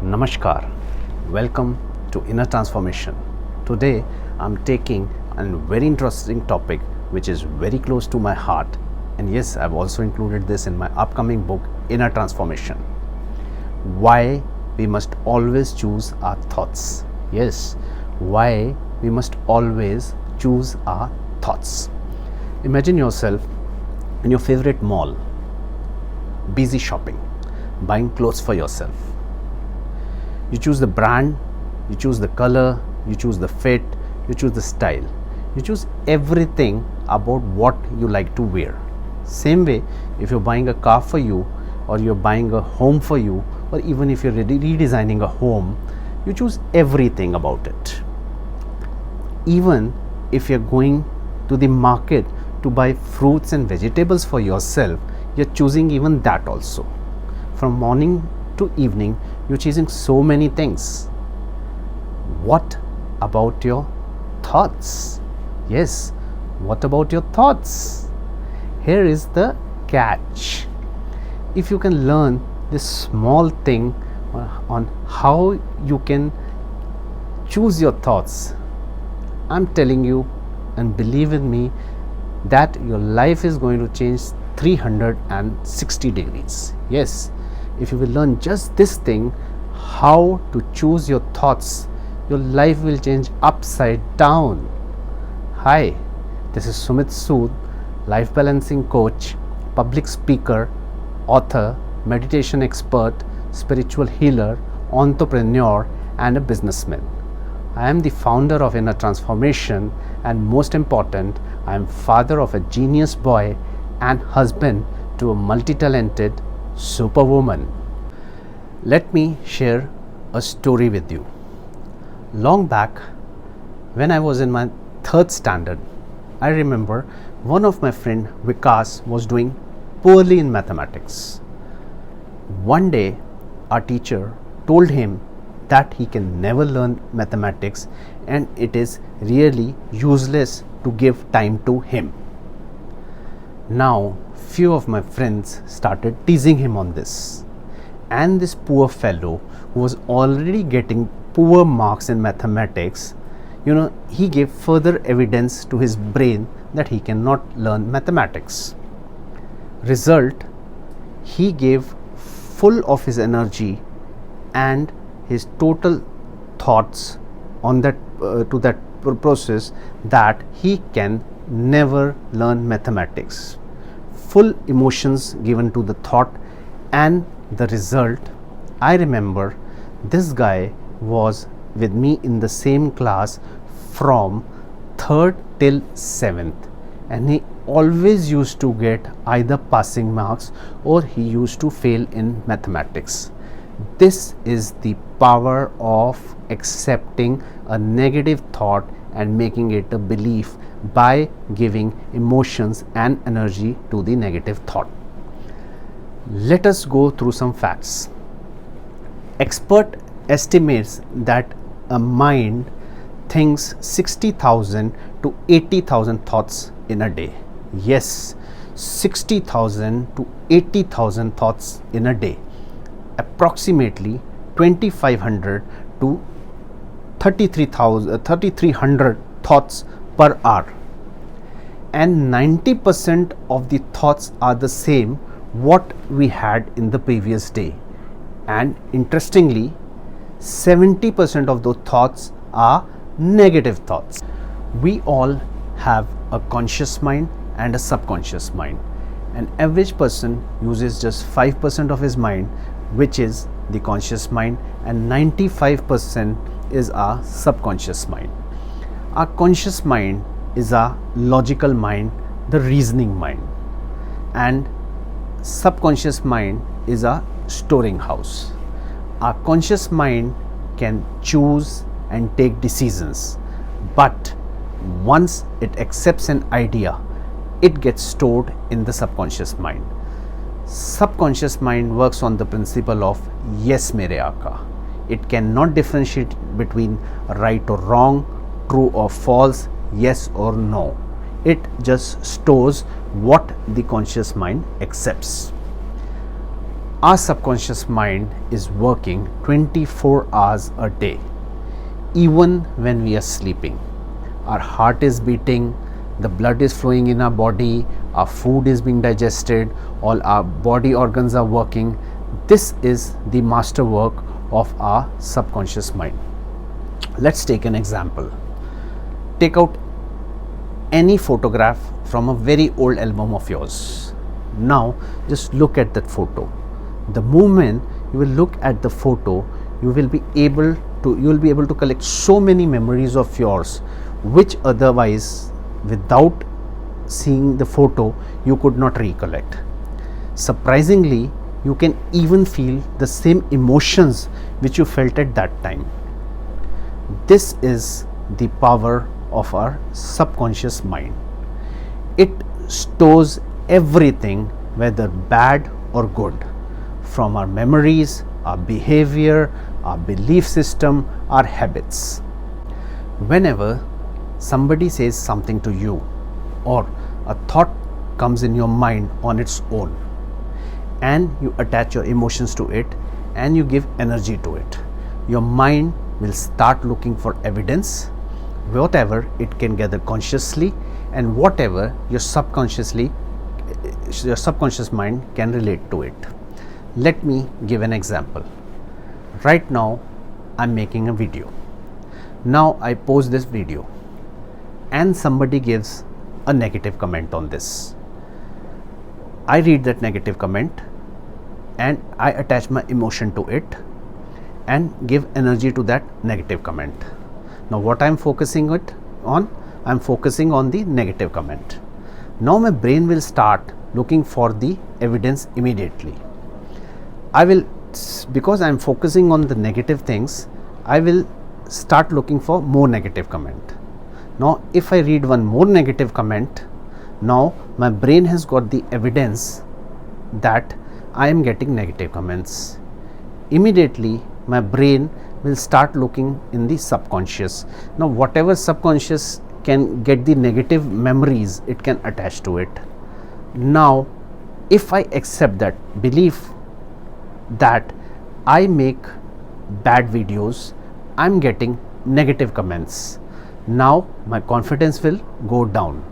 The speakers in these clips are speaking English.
Namaskar, welcome to Inner Transformation. Today I'm taking a very interesting topic which is very close to my heart, and yes, I've also included this in my upcoming book, Inner Transformation. Why we must always choose our thoughts. Yes, why we must always choose our thoughts. Imagine yourself in your favorite mall, busy shopping, buying clothes for yourself. You choose the brand, you choose the color, you choose the fit, you choose the style. You choose everything about what you like to wear. Same way, if you're buying a car for you, or you're buying a home for you, or even if you're redesigning a home, you choose everything about it. Even if you're going to the market to buy fruits and vegetables for yourself, you're choosing even that also. From morning to evening, you're choosing so many things. What about your thoughts? Yes, what about your thoughts? Here is the catch. If you can learn this small thing on how you can choose your thoughts, I'm telling you, and believe in me, that your life is going to change 360 degrees. Yes, if you will learn just this thing, how to choose your thoughts, your life will change upside down. Hi, this is Sumit Sood, life balancing coach, public speaker, author, meditation expert, spiritual healer, entrepreneur, and a businessman. I am the founder of Inner Transformation, and most important, I am father of a genius boy and husband to a multi-talented superwoman. Let me share a story with you. Long back, when I was in my third standard, I remember one of my friend Vikas was doing poorly in mathematics. One day, our teacher told him that he can never learn mathematics and it is really useless to give time to him. Now, few of my friends started teasing him on this, and this poor fellow who was already getting poor marks in mathematics, he gave further evidence to his brain that he cannot learn mathematics. Result, he gave full of his energy and his total thoughts on that to that process that he can never learn mathematics. Full emotions given to the thought, and the result, I remember this guy was with me in the same class from 3rd till 7th, and he always used to get either passing marks or he used to fail in mathematics. This is the power of accepting a negative thought and making it a belief by giving emotions and energy to the negative thought. Let us go through some facts. Expert estimates that a mind thinks 60,000 to 80,000 thoughts in a day. Yes, 60,000 to 80,000 thoughts in a day. Approximately 2,500 to 3,300 thoughts per hour, and 90% of the thoughts are the same what we had in the previous day, and interestingly 70% of those thoughts are negative thoughts. We all have a conscious mind and a subconscious mind. An average person uses just 5% of his mind, which is the conscious mind, and 95% is our subconscious mind. Our conscious mind is our logical mind, the reasoning mind, and subconscious mind is our storing house. Our conscious mind can choose and take decisions, but once it accepts an idea, it gets stored in the subconscious mind. Subconscious mind works on the principle of yes mere aaka. It cannot differentiate between right or wrong, true or false, yes or no. It just stores what the conscious mind accepts. Our subconscious mind is working 24 hours a day, even when we are sleeping. Our heart is beating, the blood is flowing in our body, our food is being digested, all our body organs are working. This is the masterwork of our subconscious mind. Let's take an example. Take out any photograph from a very old album of yours. Now just look at that photo. The moment you will look at the photo, you will be able to collect so many memories of yours, which otherwise without seeing the photo you could not recollect. Surprisingly, you can even feel the same emotions which you felt at that time. This is the power of our subconscious mind. It stores everything, whether bad or good, from our memories, our behavior, our belief system, our habits. Whenever somebody says something to you, or a thought comes in your mind on its own, and you attach your emotions to it and you give energy to it, your mind will start looking for evidence, whatever it can gather consciously and whatever your subconscious mind can relate to it. Let me give an example. Right now I'm making a video. Now I post this video and somebody gives a negative comment on this. I read that negative comment and I attach my emotion to it and give energy to that negative comment. Now what I am focusing on? I am focusing on the negative comment. Now my brain will start looking for the evidence immediately. Because I am focusing on the negative things, I will start looking for more negative comment. Now if I read one more negative comment, now my brain has got the evidence that I am getting negative comments. Immediately my brain will start looking in the subconscious. Now whatever subconscious can get the negative memories, it can attach to it. Now if I accept that belief that I make bad videos, I am getting negative comments. Now my confidence will go down,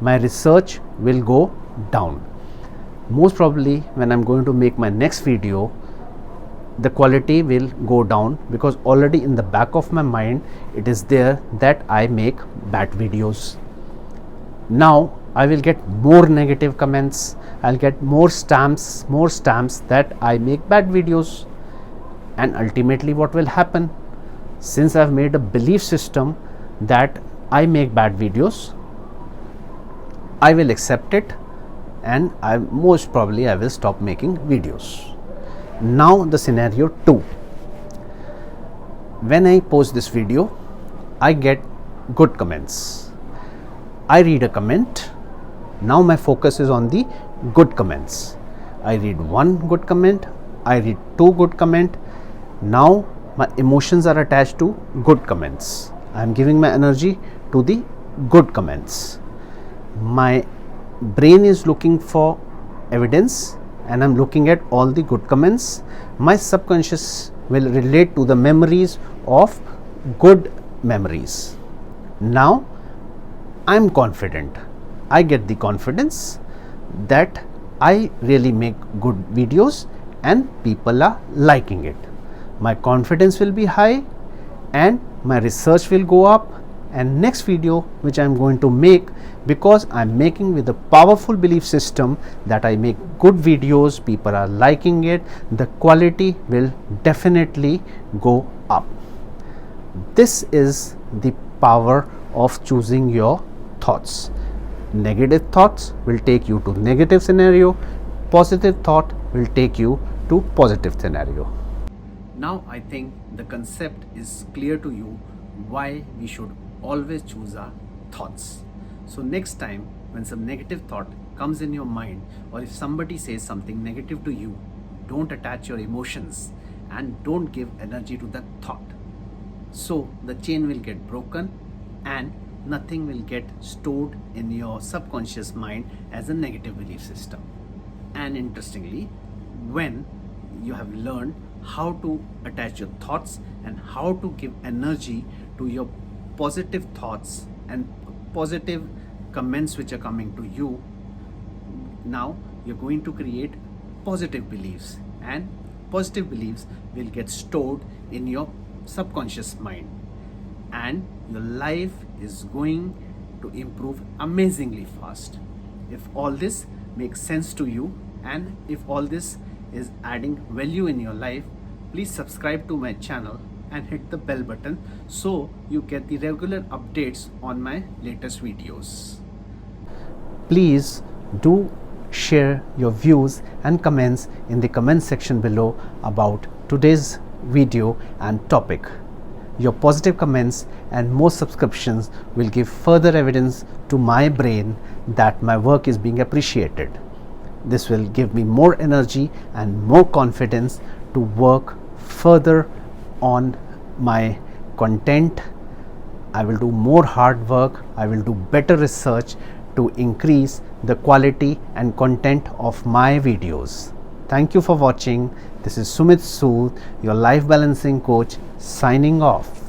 my research will go down. Most probably when I am going to make my next video, the quality will go down, because already in the back of my mind it is there that I make bad videos. Now I will get more negative comments, I'll get more stamps that I make bad videos. And ultimately what will happen? Since I've made a belief system that I make bad videos, I will accept it and most probably I will stop making videos. Now the scenario 2. When I post this video, I get good comments. I read a comment. Now my focus is on the good comments. I read one good comment, I read two good comment. Now my emotions are attached to good comments. I am giving my energy to the good comments. My brain is looking for evidence and I am looking at all the good comments. My subconscious will relate to the memories of good memories. Now I am confident. I get the confidence that I really make good videos and people are liking it. My confidence will be high and my research will go up, and next video which I am going to make, because I am making with a powerful belief system that I make good videos, people are liking it, the quality will definitely go up. This is the power of choosing your thoughts. Negative thoughts will take you to negative scenario, positive thought will take you to positive scenario. Now I think the concept is clear to you why we should always choose our thoughts. So next time when some negative thought comes in your mind, or if somebody says something negative to you, don't attach your emotions and don't give energy to that thought. So the chain will get broken and nothing will get stored in your subconscious mind as a negative belief system. And interestingly, when you have learned how to attach your thoughts and how to give energy to your positive thoughts and positive comments which are coming to you. Now you're going to create positive beliefs, and positive beliefs will get stored in your subconscious mind, and your life is going to improve amazingly fast. If all this makes sense to you, and if all this is adding value in your life, please subscribe to my channel and hit the bell button so you get the regular updates on my latest videos. Please do share your views and comments in the comment section below about today's video and topic. Your positive comments and more subscriptions will give further evidence to my brain that my work is being appreciated. This will give me more energy and more confidence to work further on my content. I will do more hard work, I will do better research to increase the quality and content of my videos. Thank you for watching. This is Sumit Sood, your life balancing coach, signing off.